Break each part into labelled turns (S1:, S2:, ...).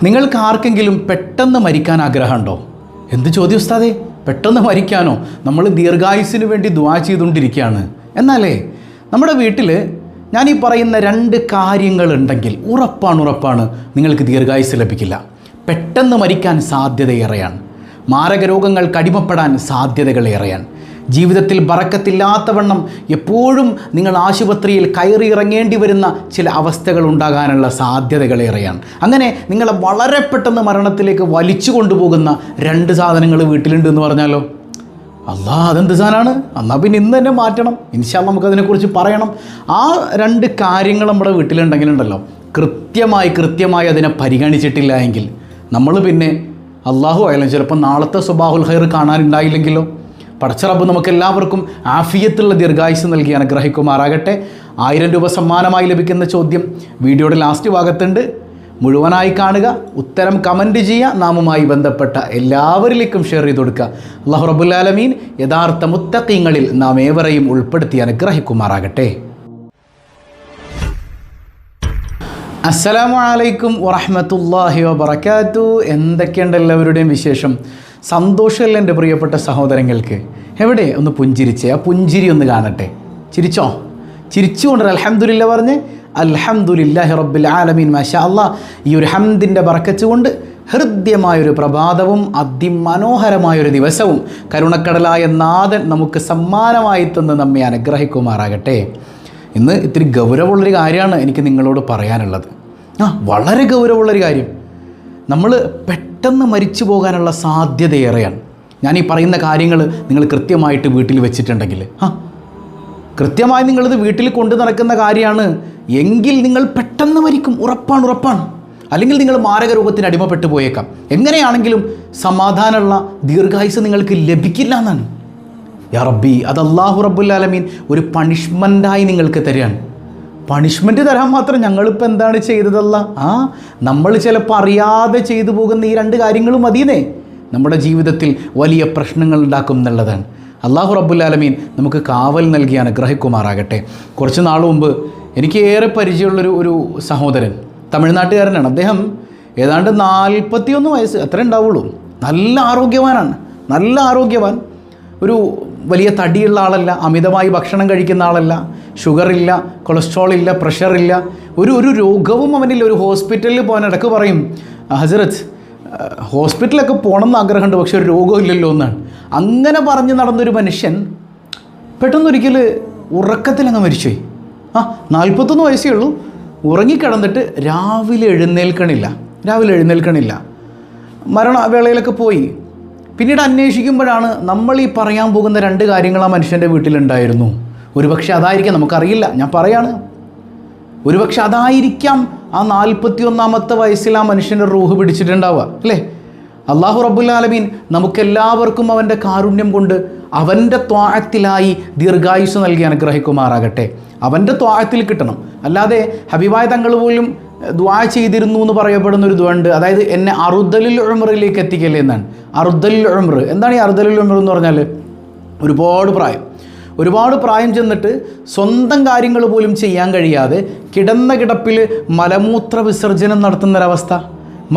S1: നിങ്ങൾക്ക് ആർക്കെങ്കിലും പെട്ടെന്ന് മരിക്കാൻ ആഗ്രഹമുണ്ടോ? എന്ത് ചോദ്യം ഉസ്താദേ, പെട്ടെന്ന് മരിക്കാനോ? നമ്മൾ ദീർഘായുസ്സിന് വേണ്ടി ദുആ ചെയ്തുകൊണ്ടിരിക്കുകയാണ്. എന്നാലേ നമ്മുടെ വീട്ടിൽ ഞാൻ ഈ പറയുന്ന 2 കാര്യങ്ങളുണ്ടെങ്കിൽ ഉറപ്പാണ് നിങ്ങൾക്ക് ദീർഘായുസ് ലഭിക്കില്ല. പെട്ടെന്ന് മരിക്കാൻ സാധ്യതയേറെയാണ്. മാരക രോഗങ്ങൾക്ക് അടിമപ്പെടാൻ സാധ്യതകളേറെയാണ്. ജീവിതത്തിൽ ബറക്കത്തില്ലാത്തവണ്ണം എപ്പോഴും നിങ്ങൾ ആശുപത്രിയിൽ കയറി ഇറങ്ങേണ്ടി വരുന്ന ചില അവസ്ഥകൾ ഉണ്ടാകാനുള്ള സാധ്യതകളേറെയാണ്. അങ്ങനെ നിങ്ങളെ വളരെ പെട്ടെന്ന് മരണത്തിലേക്ക് വലിച്ചു കൊണ്ടുപോകുന്ന 2 സാധനങ്ങൾ വീട്ടിലുണ്ട് എന്ന് പറഞ്ഞാലോ? അല്ലാ, അതെന്ത് സാധനമാണ്? എന്നാൽ പിന്നെ ഇന്ന് തന്നെ മാറ്റണം. ഇൻഷാ അല്ലാഹ് നമുക്കതിനെക്കുറിച്ച് പറയണം. ആ 2 കാര്യങ്ങൾ നമ്മുടെ വീട്ടിലുണ്ടെങ്കിലുണ്ടല്ലോ, കൃത്യമായി അതിനെ പരിഗണിച്ചിട്ടില്ല എങ്കിൽ നമ്മൾ പിന്നെ അള്ളാഹു ആയാലും ചിലപ്പോൾ നാളത്തെ സ്വബാഹുൽ ഖൈർ കാണാനുണ്ടായില്ലെങ്കിലോ? പടച്ച റബ്ബ് നമുക്കെല്ലാവർക്കും ആഫിയത്തുള്ള ദീർഘായുസ് നൽകി അനുഗ്രഹിക്കുമാറാകട്ടെ. 1000 രൂപ സമ്മാനമായി ലഭിക്കുന്ന ചോദ്യം വീഡിയോയുടെ ലാസ്റ്റ് ഭാഗത്തുണ്ട്. മുഴുവനായി കാണുക, ഉത്തരം കമൻറ്റ് ചെയ്യുക, നാമുമായി ബന്ധപ്പെട്ട എല്ലാവരിലേക്കും ഷെയർ ചെയ്ത് കൊടുക്കുക. അല്ലാഹു റബ്ബുൽ ആലമീൻ യഥാർത്ഥ മുത്തഖീങ്ങളിൽ നാം ഏവരെയും ഉൾപ്പെടുത്തി അനുഗ്രഹിക്കുമാറാകട്ടെ. അസ്സലാമു അലൈക്കും വറഹ്മത്തുള്ളാഹി വബറകാതുഹു. എന്തൊക്കെയുണ്ട് എല്ലാവരുടെയും വിശേഷം? സന്തോഷമല്ല എൻ്റെ പ്രിയപ്പെട്ട സഹോദരങ്ങൾക്ക്? എവിടെ ഒന്ന് പുഞ്ചിരിച്ചേ, ആ പുഞ്ചിരി ഒന്ന് കാണട്ടെ. ചിരിച്ചോ? ചിരിച്ചുകൊണ്ട് അൽഹംദുലില്ലാ പറഞ്ഞ് അൽഹംദുലില്ലാഹി റബ്ബിൽ ആലമീൻ മാഷാ അല്ലാഹ്. ഈ ഒരു ഹംദിൻ്റെ ബറക്കത്ത് കൊണ്ട് ഹൃദ്യമായൊരു പ്രഭാതവും അതിമനോഹരമായൊരു ദിവസവും കരുണക്കടലായ നാഥൻ നമുക്ക് സമ്മാനമായി തന്ന് നമ്മെ അനുഗ്രഹിക്കുമാറാകട്ടെ. ഇന്ന് ഇത്തിരി ഗൗരവമുള്ളൊരു കാര്യമാണ് എനിക്ക് നിങ്ങളോട് പറയാനുള്ളത്. വളരെ ഗൗരവമുള്ളൊരു കാര്യം. നമ്മൾ പെട്ടെന്ന് മരിച്ചു പോകാനുള്ള സാധ്യതയേറെയാണ്. ഞാൻ ഈ പറയുന്ന കാര്യങ്ങൾ നിങ്ങൾ കൃത്യമായിട്ട് വീട്ടിൽ വെച്ചിട്ടുണ്ടെങ്കിൽ, കൃത്യമായി നിങ്ങളിത് വീട്ടിൽ കൊണ്ടു നടക്കുന്ന കാര്യമാണ് എങ്കിൽ നിങ്ങൾ പെട്ടെന്ന് മരിക്കും. ഉറപ്പാണ്. അല്ലെങ്കിൽ നിങ്ങൾ മാരക രോഗത്തിന് അടിമപ്പെട്ടു പോയേക്കാം. എങ്ങനെയാണെങ്കിലും സമാധാനമുള്ള ദീർഘായുസ് നിങ്ങൾക്ക് ലഭിക്കില്ല എന്നാണ്. യാ റബ്ബി, അത് അല്ലാഹു റബ്ബുൽ ആലമീൻ ഒരു പണിഷ്മെൻ്റായി നിങ്ങൾക്ക് തരികയാണ്. പണിഷ്മെൻറ്റ് തരാൻ മാത്രം ഞങ്ങളിപ്പോൾ എന്താണ് ചെയ്തതല്ല? നമ്മൾ ചിലപ്പോൾ അറിയാതെ ചെയ്തു പോകുന്ന ഈ 2 കാര്യങ്ങളും മതിയെന്നേ നമ്മുടെ ജീവിതത്തിൽ വലിയ പ്രശ്നങ്ങൾ ഉണ്ടാക്കും എന്നുള്ളതാണ്. അല്ലാഹു റബ്ബുൽ ആലമീൻ നമുക്ക് കാവൽ നൽകി അനുഗ്രഹിക്കുമാറാകട്ടെ. കുറച്ച് നാൾ മുമ്പ് എനിക്ക് ഏറെ പരിചയമുള്ളൊരു സഹോദരൻ, തമിഴ്നാട്ടുകാരനാണ്. അദ്ദേഹം ഏതാണ്ട് 41 വയസ്സ് അത്ര ഉണ്ടാവുള്ളൂ. നല്ല ആരോഗ്യവാൻ. ഒരു വലിയ തടിയുള്ള ആളല്ല, അമിതമായി ഭക്ഷണം കഴിക്കുന്ന ആളല്ല, ഷുഗറില്ല, കൊളസ്ട്രോൾ ഇല്ല, പ്രഷറില്ല, ഒരു രോഗവും അവനില്ല. ഒരു ഹോസ്പിറ്റലിൽ പോകാൻ ഇടയ്ക്ക് പറയും, ഹസരത്ത് ഹോസ്പിറ്റലൊക്കെ പോകണം എന്ന് ആഗ്രഹമുണ്ട്, പക്ഷെ ഒരു രോഗവും ഇല്ലല്ലോ എന്നാണ്. അങ്ങനെ പറഞ്ഞ് നടന്നൊരു മനുഷ്യൻ പെട്ടെന്നൊരിക്കൽ ഉറക്കത്തിലങ്ങ് മരിച്ചുപോയി. 41 വയസ്സേ ഉള്ളൂ. ഉറങ്ങിക്കിടന്നിട്ട് രാവിലെ എഴുന്നേൽക്കണില്ല. മരണവേളയിലൊക്കെ പോയി. പിന്നീട് അന്വേഷിക്കുമ്പോഴാണ് നമ്മൾ ഈ പറയാൻ പോകുന്ന 2 കാര്യങ്ങൾ ആ മനുഷ്യൻ്റെ വീട്ടിലുണ്ടായിരുന്നു. ഒരുപക്ഷെ അതായിരിക്കാം, നമുക്കറിയില്ല. ഞാൻ പറയാണ്, ഒരുപക്ഷെ അതായിരിക്കാം ആ 41ാമത്തെ വയസ്സിൽ ആ മനുഷ്യൻ്റെ റൂഹ് പിടിച്ചിട്ടുണ്ടാവുക, അല്ലേ? അല്ലാഹു റബ്ബുൽ ആലമീൻ നമുക്കെല്ലാവർക്കും അവൻ്റെ കാരുണ്യം കൊണ്ട് അവൻ്റെ ത്വാഅത്തിലായി ദീർഘായുസ് നൽകി അനുഗ്രഹിക്കുമാറാകട്ടെ. അവൻ്റെ ത്വാഅത്തിൽ കിട്ടണം. അല്ലാതെ ഹബീബായ തങ്ങൾ പോലും ദുആ ചെയ്തിരുന്നു എന്ന് പറയപ്പെടുന്ന ഒരു ദുആ ഉണ്ട്. അതായത് എന്നെ അറുദലുൽ ഉംറിലേക്ക് എത്തിക്കല്ലേ എന്നാണ്. അറുദലുൽ ഉംർ എന്താണ്? ഈ അറുദലുൽ ഉംർ എന്ന് പറഞ്ഞാൽ ഒരുപാട് പ്രായം ചെന്നിട്ട് സ്വന്തം കാര്യങ്ങൾ പോലും ചെയ്യാൻ കഴിയാതെ കിടന്ന കിടപ്പിൽ മലമൂത്ര വിസർജനം നടത്തുന്നൊരവസ്ഥ,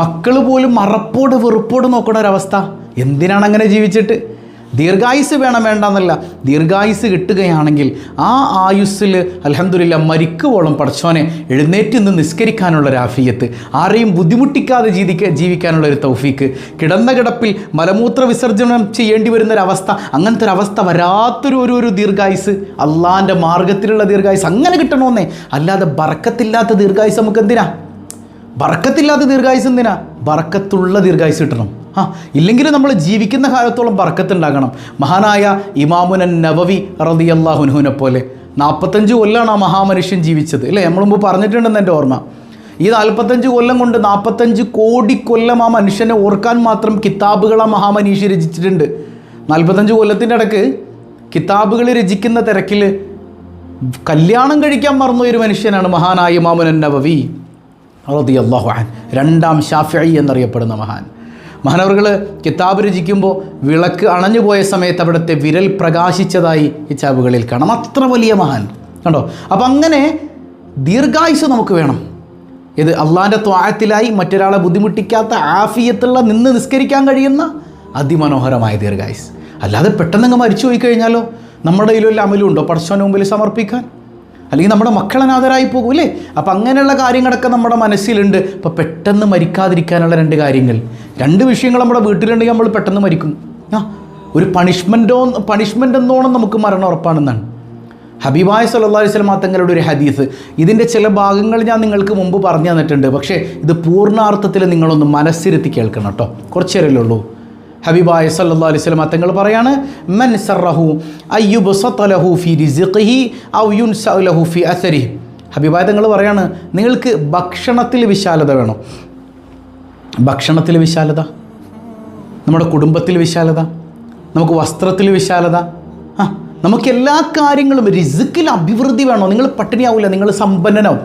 S1: മക്കൾ പോലും വെറുപ്പോട് നോക്കുന്ന ഒരവസ്ഥ. എന്തിനാണ് അങ്ങനെ ജീവിച്ചിട്ട്? ദീർഘായുസ് വേണ്ടെന്നല്ല, ദീർഘായുസ് കിട്ടുകയാണെങ്കിൽ ആ ആയുസ്സിൽ അൽഹംദുലില്ലാ മരിക്കുവോളം പടച്ചോനെ എഴുന്നേറ്റ് നിന്ന് നിസ്കരിക്കാനുള്ളൊരു ആഫിയത്ത്, ആരെയും ബുദ്ധിമുട്ടിക്കാതെ ജീവിക്കാനുള്ളൊരു തൗഫീക്ക്, കിടന്ന കിടപ്പിൽ മലമൂത്ര വിസർജനം ചെയ്യേണ്ടി വരുന്നൊരവസ്ഥ, അങ്ങനത്തെ ഒരു അവസ്ഥ വരാത്തൊരു ദീർഘായുസ്, അള്ളാൻ്റെ മാർഗത്തിലുള്ള ദീർഘായുസ് അങ്ങനെ കിട്ടണമെന്നേ. അല്ലാതെ ബറക്കത്തില്ലാത്ത ദീർഘായുസ് നമുക്ക് എന്തിനാ? ബറക്കത്തില്ലാത്ത ദീർഘായുസ് എന്തിനാ? ബറക്കത്തുള്ള ദീർഘായുസ് കിട്ടണം. ഇല്ലെങ്കിൽ നമ്മൾ ജീവിക്കുന്ന കാലത്തോളം ബറക്കത്തുണ്ടാകണം. മഹാനായ ഇമാമുൻ നവവി റളിയല്ലാഹു അൻഹുവിനെ പോലെ 45 കൊല്ലമാണ് ആ മഹാമനുഷ്യൻ ജീവിച്ചത്, അല്ലേ? നമ്മൾ മുമ്പ് പറഞ്ഞിട്ടുണ്ടെന്ന് എൻ്റെ ഓർമ്മ. ഈ 45 കൊല്ലം കൊണ്ട് 45 കോടി കൊല്ലം ആ മനുഷ്യനെ ഓർക്കാൻ മാത്രം കിതാബുകൾ ആ മഹാമനീഷി രചിച്ചിട്ടുണ്ട്. 45 കൊല്ലത്തിൻ്റെ ഇടയ്ക്ക് കിതാബുകൾ രചിക്കുന്ന തിരക്കിൽ കല്യാണം കഴിക്കാൻ മറന്ന ഒരു മനുഷ്യനാണ് മഹാനായ ഇമാമുൻ നവവി റളിയല്ലാഹു അൻഹു, 2ാം ശാഫിഈ എന്നറിയപ്പെടുന്ന മഹാനവറുകൾ കിതാബ് രചിക്കുമ്പോൾ വിളക്ക് അണഞ്ഞുപോയ സമയത്ത് അവിടുത്തെ വിരൽ പ്രകാശിച്ചതായി കിതാബുകളിൽ കാണാം. അത്ര വലിയ മഹാൻ കണ്ടോ. അപ്പം അങ്ങനെ ദീർഘായുസ് നമുക്ക് വേണം. ഇത് അള്ളാഹിൻ്റെ ത്വാഅത്തിലായി മറ്റൊരാളെ ബുദ്ധിമുട്ടിക്കാത്ത ആഫിയത്തുള്ള നിന്ന് നിസ്കരിക്കാൻ കഴിയുന്ന അതിമനോഹരമായ ദീർഘായുസ്. അല്ലാതെ പെട്ടെന്നങ്ങ് മരിച്ചു പോയി കഴിഞ്ഞാലോ നമ്മുടെ കയ്യിലുള്ള അമലും ഉണ്ടോ പടച്ചവൻ്റെ മുമ്പിൽ സമർപ്പിക്കാൻ? അല്ലെങ്കിൽ നമ്മുടെ മക്കളനാഥരായി പോകും അല്ലേ? അപ്പം അങ്ങനെയുള്ള കാര്യങ്ങളൊക്കെ നമ്മുടെ മനസ്സിലുണ്ട്. അപ്പോൾ പെട്ടെന്ന് മരിക്കാതിരിക്കാനുള്ള രണ്ട് കാര്യങ്ങൾ, രണ്ട് വിഷയങ്ങൾ നമ്മുടെ വീട്ടിലുണ്ടെങ്കിൽ നമ്മൾ പെട്ടെന്ന് മരിക്കും. ഒരു പണിഷ്മെൻ്റ് എന്നോണം നമുക്ക് മരണം ഉറപ്പാണെന്നാണ് ഹബീബായ സല്ലല്ലാഹു അലൈഹി വസല്ലം തങ്ങളുടെ ഒരു ഹദീസ്. ഇതിൻ്റെ ചില ഭാഗങ്ങൾ ഞാൻ നിങ്ങൾക്ക് മുമ്പ് പറഞ്ഞു തന്നിട്ടുണ്ട്. പക്ഷേ ഇത് പൂർണ്ണാർത്ഥത്തിൽ നിങ്ങളൊന്ന് മനസ്സിരുത്തി കേൾക്കണം കേട്ടോ, കുറച്ചേരല്ലേ ഉള്ളൂ. ഹബീബായ സല്ലല്ലാഹു അലൈഹി വസല്ലം തങ്ങൾ പറയാണ്, മൻ സറഹു അയ്യുബ്സത ലഹു ഫീ റിസ്ഖിഹി ഔ യുൻസഅ ലഹു ഫീ അസരിഹി. ഹബീബായ തങ്ങൾ പറയാണ്, നിങ്ങൾക്ക് ഭക്ഷണത്തിൽ വിശാലത വേണം. ഭക്ഷണത്തിൽ വിശാലത, നമ്മുടെ കുടുംബത്തിൽ വിശാലത, നമുക്ക് വസ്ത്രത്തിൽ വിശാലത, നമുക്ക് എല്ലാ കാര്യങ്ങളും റിസ്ക്കിൽ അഭിവൃദ്ധി വേണോ? നിങ്ങൾ പട്ടിണിയാവില്ല, നിങ്ങൾ സമ്പന്നനാവും,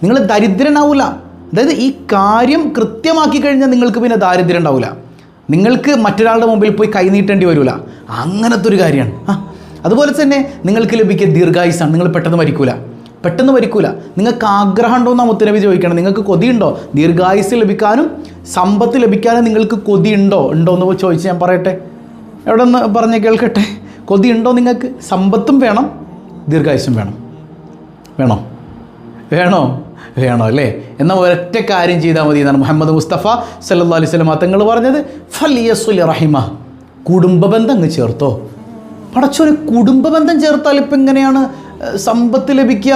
S1: നിങ്ങൾ ദരിദ്രനാവില്ല. അതായത് ഈ കാര്യം കൃത്യമാക്കി കഴിഞ്ഞാൽ നിങ്ങൾക്ക് പിന്നെ ദാരിദ്ര്യം ഉണ്ടാവില്ല, നിങ്ങൾക്ക് മറ്റൊരാളുടെ മുമ്പിൽ പോയി കൈനീട്ടേണ്ടി വരില്ല. അങ്ങനത്തെ ഒരു കാര്യമാണ്. അതുപോലെ തന്നെ നിങ്ങൾക്ക് ലഭിക്കുക ദീർഘായുസാണ്. നിങ്ങൾ പെട്ടെന്ന് മരിക്കൂല. നിങ്ങൾക്ക് ആഗ്രഹം ഉണ്ടോ എന്നാണ് മുത്തുനബി ചോദിക്കണം. നിങ്ങൾക്ക് കൊതിയുണ്ടോ ദീർഘായുസ് ലഭിക്കാനും സമ്പത്ത് ലഭിക്കാനും? നിങ്ങൾക്ക് കൊതിയുണ്ടോ എന്ന് ചോദിച്ച് ഞാൻ പറയട്ടെ, എവിടെ നിന്ന് പറഞ്ഞ് കേൾക്കട്ടെ. കൊതിയുണ്ടോ നിങ്ങൾക്ക്? സമ്പത്തും വേണം, ദീർഘായുസും വേണോ അല്ലേ? എന്നാൽ ഒരൊറ്റ കാര്യം ചെയ്താൽ മതി എന്നാണ് മുഹമ്മദ് മുസ്തഫ സല്ലല്ലാഹു അലൈഹി വസല്ലം തങ്ങൾ പറഞ്ഞത്. ഫലിയസുൽ റഹിമ, കുടുംബബന്ധം അങ്ങ് ചേർത്തോ. പടച്ചോനെ, കുടുംബബന്ധം ചേർത്താൽ ഇപ്പം എങ്ങനെയാണ് സമ്പത്ത് ലഭിക്കുക,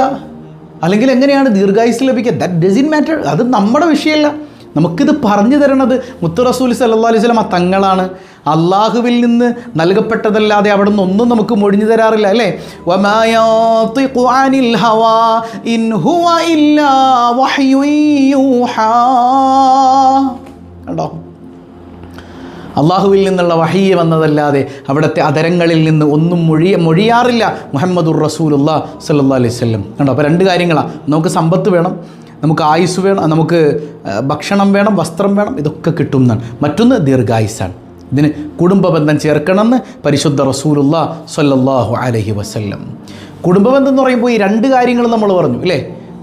S1: അല്ലെങ്കിൽ എങ്ങനെയാണ് ദീർഘായുസ് ലഭിക്കുക? That doesn't matter. അത് നമ്മുടെ വിഷയമല്ല. നമുക്കിത് പറഞ്ഞു തരണത് മുത്ത് റസൂൽ സല്ലല്ലാഹു അലൈഹി വസല്ലം തങ്ങളാണ്. അള്ളാഹുവിൽ നിന്ന് നൽകപ്പെട്ടതല്ലാതെ അവിടെ നിന്ന് ഒന്നും നമുക്ക് മൊഴിഞ്ഞു തരാറില്ല അല്ലേ? വമാ യൻതിഖു അനിൽ ഹവാ ഇൻ ഹുവ ഇല്ലാ വഹ്യു യൂഹാ. കണ്ടോ, അള്ളാഹുവിൽ നിന്നുള്ള വഹയ്യ് വന്നതല്ലാതെ അവിടുത്തെ അധരങ്ങളിൽ നിന്ന് ഒന്നും മൊഴിയാറില്ല മുഹമ്മദുർ റസൂലുള്ളാഹി സ്വല്ലല്ലാഹു അലൈഹി വസല്ലം. കണ്ടോ, അപ്പോൾ രണ്ട് കാര്യങ്ങളാണ്. നമുക്ക് സമ്പത്ത് വേണം, നമുക്ക് ആയുസ് വേണം, നമുക്ക് ഭക്ഷണം വേണം, വസ്ത്രം വേണം, ഇതൊക്കെ കിട്ടും എന്നാണ്. മറ്റൊന്ന് ദീർഘായുസാണ്. ഇതിന് കുടുംബബന്ധം ചേർക്കണമെന്ന് പരിശുദ്ധ റസൂലുള്ളാഹി സ്വല്ലല്ലാഹു അലൈഹി വസല്ലം. കുടുംബബന്ധം എന്ന് പറയുമ്പോൾ ഈ രണ്ട് കാര്യങ്ങൾ നമ്മൾ പറഞ്ഞു അല്ലേ?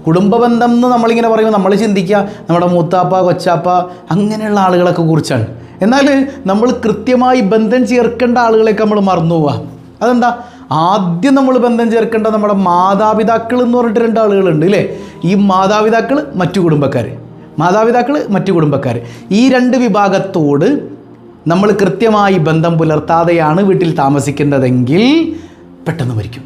S1: കുടുംബബന്ധം എന്ന് നമ്മളിങ്ങനെ പറയുമ്പോൾ നമ്മൾ ചിന്തിക്കുക നമ്മുടെ മൂത്താപ്പ, കൊച്ചാപ്പ അങ്ങനെയുള്ള ആളുകളൊക്കെ കുറിച്ചാണ്. എന്നാൽ നമ്മൾ കൃത്യമായി ബന്ധം ചേർക്കേണ്ട ആളുകളെയൊക്കെ നമ്മൾ മറന്നു പോവുക. അതെന്താ? ആദ്യം നമ്മൾ ബന്ധം ചേർക്കേണ്ട നമ്മുടെ മാതാപിതാക്കൾ എന്ന് പറഞ്ഞിട്ട് രണ്ട് ആളുകളുണ്ട് അല്ലേ? ഈ മാതാപിതാക്കൾ മറ്റു കുടുംബക്കാർ, ഈ രണ്ട് വിഭാഗത്തോട് നമ്മൾ കൃത്യമായി ബന്ധം പുലർത്താതെയാണ് വീട്ടിൽ താമസിക്കുന്നതെങ്കിൽ പെട്ടെന്ന് മരിക്കും.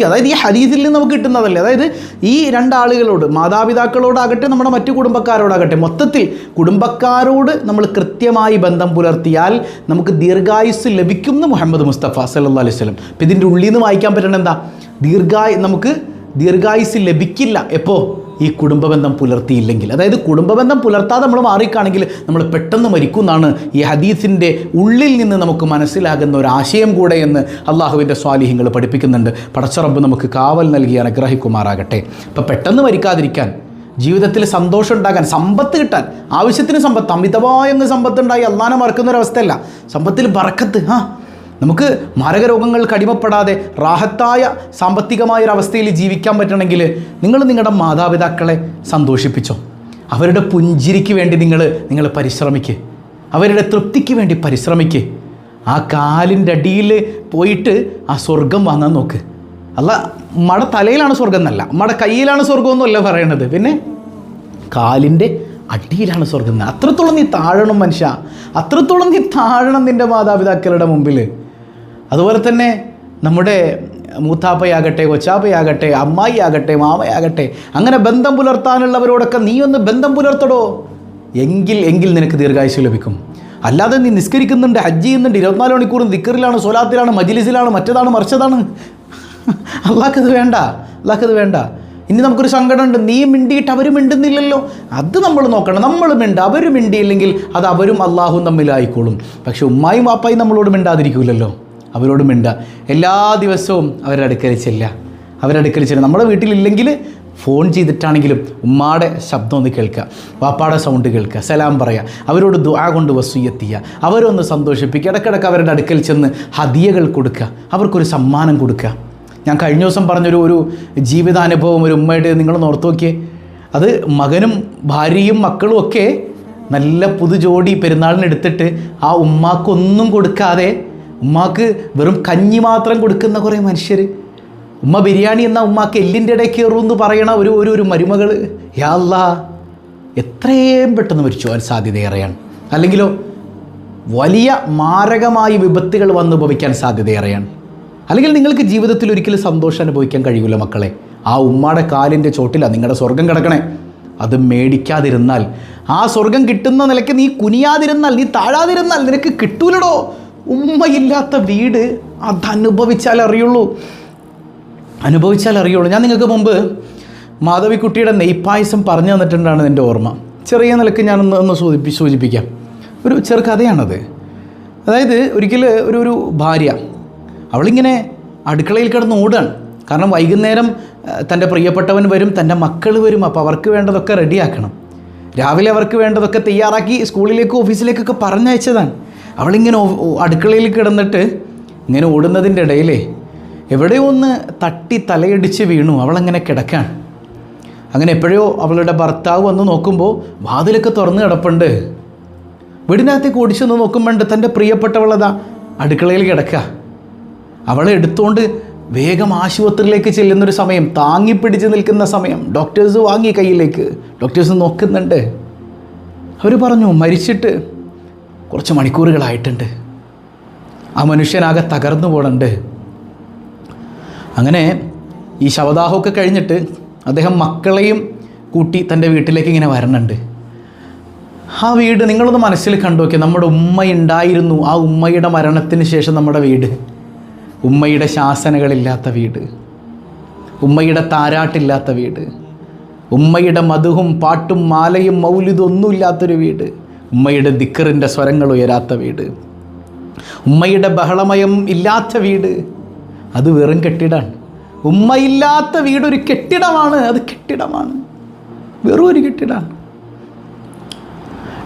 S1: അതായത് ഈ ഹദീസിൽ നിന്ന് നമുക്ക് കിട്ടുന്നതല്ലേ? അതായത് ഈ രണ്ടാളുകളോട്, മാതാപിതാക്കളോടാകട്ടെ നമ്മുടെ മറ്റു കുടുംബക്കാരോടാകട്ടെ, മൊത്തത്തിൽ കുടുംബക്കാരോട് നമ്മൾ കൃത്യമായി ബന്ധം പുലർത്തിയാൽ നമുക്ക് ദീർഘായുസ് ലഭിക്കും എന്ന് മുഹമ്മദ് മുസ്തഫ സല്ലല്ലാഹു അലൈഹി വസല്ലം. അപ്പം ഇതിൻ്റെ ഉള്ളിൽ നിന്ന് വായിക്കാൻ പറ്റണം എന്താ? നമുക്ക് ദീർഘായുസ് ലഭിക്കില്ല എപ്പോൾ? ഈ കുടുംബബന്ധം പുലർത്തിയില്ലെങ്കിൽ. അതായത് കുടുംബബന്ധം പുലർത്താതെ നമ്മൾ മാറിക്കാണെങ്കിൽ നമ്മൾ പെട്ടെന്ന് മരിക്കും എന്നാണ് ഈ ഹദീസിൻ്റെ ഉള്ളിൽ നിന്ന് നമുക്ക് മനസ്സിലാകുന്ന ഒരു ആശയം കൂടെ എന്ന് അള്ളാഹുവിൻ്റെ സ്വാലിഹ്യങ്ങൾ പഠിപ്പിക്കുന്നുണ്ട്. പടച്ച റബ്ബ് നമുക്ക് കാവൽ നൽകി അനുഗ്രഹിക്കുമാറാകട്ടെ. അപ്പോൾ പെട്ടെന്ന് മരിക്കാതിരിക്കാൻ, ജീവിതത്തിൽ സന്തോഷം ഉണ്ടാകാൻ, സമ്പത്ത് കിട്ടാൻ, ആവശ്യത്തിന് സമ്പത്ത്, അമിതമായൊന്ന് സമ്പത്തുണ്ടായി അള്ളാനെ മറക്കുന്നൊരവസ്ഥയല്ല. സമ്പത്തിൽ ബറക്കത്ത്, നമുക്ക് മാരകരോഗങ്ങൾക്ക് അടിമപ്പെടാതെ റാഹത്തായ സാമ്പത്തികമായൊരവസ്ഥയിൽ ജീവിക്കാൻ പറ്റണമെങ്കിൽ നിങ്ങൾ നിങ്ങളുടെ മാതാപിതാക്കളെ സന്തോഷിപ്പിച്ചോ. അവരുടെ പുഞ്ചിരിക്ക് വേണ്ടി നിങ്ങൾ പരിശ്രമിക്കുക, അവരുടെ തൃപ്തിക്ക് വേണ്ടി പരിശ്രമിക്കുക. ആ കാലിൻ്റെ അടിയിൽ പോയിട്ട് ആ സ്വർഗം വാങ്ങാൻ നോക്ക്. അല്ല, മട തലയിലാണ് സ്വർഗം എന്നല്ല, മട കയ്യിലാണ് സ്വർഗമൊന്നുമല്ല പറയണത്, പിന്നെ കാലിൻ്റെ അടിയിലാണ് സ്വർഗം. അത്രത്തോളം നീ താഴണം മനുഷ്യ, അത്രത്തോളം നീ താഴണം നിൻ്റെ മാതാപിതാക്കളുടെ മുമ്പിൽ. അതുപോലെ തന്നെ നമ്മുടെ മൂത്താപ്പയാകട്ടെ, കൊച്ചാപ്പയാകട്ടെ, അമ്മായിയാകട്ടെ, മാമയാകട്ടെ, അങ്ങനെ ബന്ധം പുലർത്താനുള്ളവരോടൊക്കെ നീ ഒന്ന് ബന്ധം പുലർത്തടോ. എങ്കിൽ നിനക്ക് ദീർഘായുസ് ലഭിക്കും. അല്ലാതെ നീ നിസ്കരിക്കുന്നുണ്ട്, ഹജ്ജ് ചെയ്യുന്നുണ്ട്, 24 മണിക്കൂറും ദിക്റിലാണ്, സ്വലാത്തിലാണ്, മജ്ലിസിലാണ്, മറ്റതാണ് മറിച്ചതാണ്. അള്ളാഹ്ക്കത് വേണ്ട. ഇനി നമുക്കൊരു സങ്കടമുണ്ട്, നീ മിണ്ടിയിട്ട് അവർ മിണ്ടുന്നില്ലല്ലോ, അത് നമ്മൾ നോക്കണം. നമ്മൾ അവർ മിണ്ടിയില്ലെങ്കിൽ അത് അവരും അള്ളാഹും തമ്മിലായിക്കോളും. പക്ഷെ ഉമ്മായും വാപ്പായും നമ്മളോട് മിണ്ടാതിരിക്കില്ലല്ലോ, അവരോട് മിണ്ടുക. എല്ലാ ദിവസവും അവരുടെ അടുക്കൽ ചെല്ലുക. നമ്മുടെ വീട്ടിലില്ലെങ്കിൽ ഫോൺ ചെയ്തിട്ടാണെങ്കിലും ഉമ്മാടെ ശബ്ദം ഒന്ന് കേൾക്കുക, വാപ്പാടെ സൗണ്ട് കേൾക്കുക, സലാം പറയുക, അവരോട് ദുആ കൊണ്ട് വസിയ്യത്ത് ചെയ്യുക, അവരൊന്ന് സന്തോഷിപ്പിക്കുക. ഇടയ്ക്കിടയ്ക്ക് അവരുടെ അടുക്കൽ ചെന്ന് ഹദിയകൾ കൊടുക്കുക, അവർക്കൊരു സമ്മാനം കൊടുക്കുക. ഞാൻ കഴിഞ്ഞ ദിവസം പറഞ്ഞൊരു ജീവിതാനുഭവം ഒരു ഉമ്മയുടെ നിങ്ങളൊന്ന് ഓർത്ത് നോക്കിയേ. അത് മകനും ഭാര്യയും മക്കളും ഒക്കെ നല്ല പുതുജോടി പെരുന്നാളിനെടുത്തിട്ട് ആ ഉമ്മാക്കൊന്നും കൊടുക്കാതെ ഉമ്മാക്ക് വെറും കഞ്ഞി മാത്രം കൊടുക്കുന്ന കുറേ മനുഷ്യർ, ഉമ്മ ബിരിയാണി എന്ന ഉമ്മാക്ക് എല്ലിൻ്റെ ഇടയിൽ കയറുമെന്ന് പറയണ ഒരു മരുമകൾ, യാ അല്ലാ, എത്രയും പെട്ടെന്ന് മരിച്ചു പോകാൻ സാധ്യതയേറെയാണ്. അല്ലെങ്കിലോ വലിയ മാരകമായ വിപത്തുകൾ വന്ന് ഭവിക്കാൻ സാധ്യതയേറെയാണ്. അല്ലെങ്കിൽ നിങ്ങൾക്ക് ജീവിതത്തിൽ ഒരിക്കലും സന്തോഷം അനുഭവിക്കാൻ കഴിയില്ല മക്കളെ. ആ ഉമ്മയുടെ കാലിൻ്റെ ചോട്ടിലാണ് നിങ്ങളുടെ സ്വർഗം കിടക്കണേ. അത് മേടിക്കാതിരുന്നാൽ, ആ സ്വർഗം കിട്ടുന്ന നിലയ്ക്ക് നീ കുനിയാതിരുന്നാൽ, നീ താഴാതിരുന്നാൽ നിനക്ക് കിട്ടൂലടോ. ഉമ്മയില്ലാത്ത വീട് അതനുഭവിച്ചാൽ അറിയുള്ളൂ. ഞാൻ നിങ്ങൾക്ക് മുമ്പ് മാധവിക്കുട്ടിയുടെ നെയ്പ്പായസം പറഞ്ഞു തന്നിട്ടുണ്ടാണ് എൻ്റെ ഓർമ്മ. ചെറിയ നിലയ്ക്ക് ഞാനൊന്ന് സൂചിപ്പിക്കാം. ഒരു ചെറുകഥയാണത്. അതായത് ഒരിക്കൽ ഒരു ഭാര്യ, അവളിങ്ങനെ അടുക്കളയിൽ കിടന്ന് ഓടുകയാണ്. കാരണം വൈകുന്നേരം തൻ്റെ പ്രിയപ്പെട്ടവൻ വരും, തൻ്റെ മക്കൾ വരും. അപ്പോൾ അവർക്ക് വേണ്ടതൊക്കെ റെഡിയാക്കണം. രാവിലെ അവർക്ക് വേണ്ടതൊക്കെ തയ്യാറാക്കി സ്കൂളിലേക്കും ഓഫീസിലേക്കൊക്കെ പറഞ്ഞയച്ചതാണ്. അവളിങ്ങനെ അടുക്കളയിൽ കിടന്നിട്ട് ഇങ്ങനെ ഓടുന്നതിൻ്റെ ഇടയിൽ എവിടെയോ ഒന്ന് തട്ടി തലയടിച്ച് വീണു. അവളങ്ങനെ കിടക്കാണ്. അങ്ങനെ എപ്പോഴോ അവളുടെ ഭർത്താവ് വന്ന് നോക്കുമ്പോൾ വാതിലൊക്കെ തുറന്ന് കിടപ്പുണ്ട്. വീടിനകത്തേക്ക് ഓടിച്ചൊന്ന് നോക്കുമ്പോണ്ട് തൻ്റെ പ്രിയപ്പെട്ടവളതാ അടുക്കളയിൽ കിടക്കുക. അവളെ എടുത്തുകൊണ്ട് വേഗം ആശുപത്രിയിലേക്ക് ചെല്ലുന്നൊരു സമയം, താങ്ങിപ്പിടിച്ച് നിൽക്കുന്ന സമയം. ഡോക്ടേഴ്സ് വാങ്ങി കയ്യിലേക്ക്, ഡോക്ടേഴ്സ് നോക്കുന്നുണ്ട്. അവർ പറഞ്ഞു മരിച്ചിട്ട് കുറച്ച് മണിക്കൂറുകളായിട്ടുണ്ട്, ആ മനുഷ്യനാകെ തകർന്നു പോകണുണ്ട്. അങ്ങനെ ഈ ശവദാഹമൊക്കെ കഴിഞ്ഞിട്ട് അദ്ദേഹം മക്കളെയും കൂട്ടി തൻ്റെ വീട്ടിലേക്ക് ഇങ്ങനെ വരണുണ്ട്. ആ വീട് നിങ്ങളൊന്ന് മനസ്സിൽ കണ്ടു നോക്കിയാൽ, നമ്മുടെ ഉമ്മയുണ്ടായിരുന്നു. ആ ഉമ്മയുടെ മരണത്തിന് ശേഷം നമ്മുടെ വീട്, ഉമ്മയുടെ ശാസനകളില്ലാത്ത വീട്, ഉമ്മയുടെ താരാട്ടില്ലാത്ത വീട്, ഉമ്മയുടെ മധുവും പാട്ടും മാലയും മൗലിദും ഒന്നുമില്ലാത്തൊരു വീട്, ഉമ്മയുടെ ദിക്റിൻ്റെ സ്വരങ്ങൾ ഉയരാത്ത വീട്, ഉമ്മയുടെ ബഹളമയം ഇല്ലാത്ത വീട്, അത് വെറും കെട്ടിടമാണ്. ഉമ്മയില്ലാത്ത വീട് ഒരു കെട്ടിടമാണ്. അത് കെട്ടിടമാണ്, വെറും ഒരു കെട്ടിടമാണ്.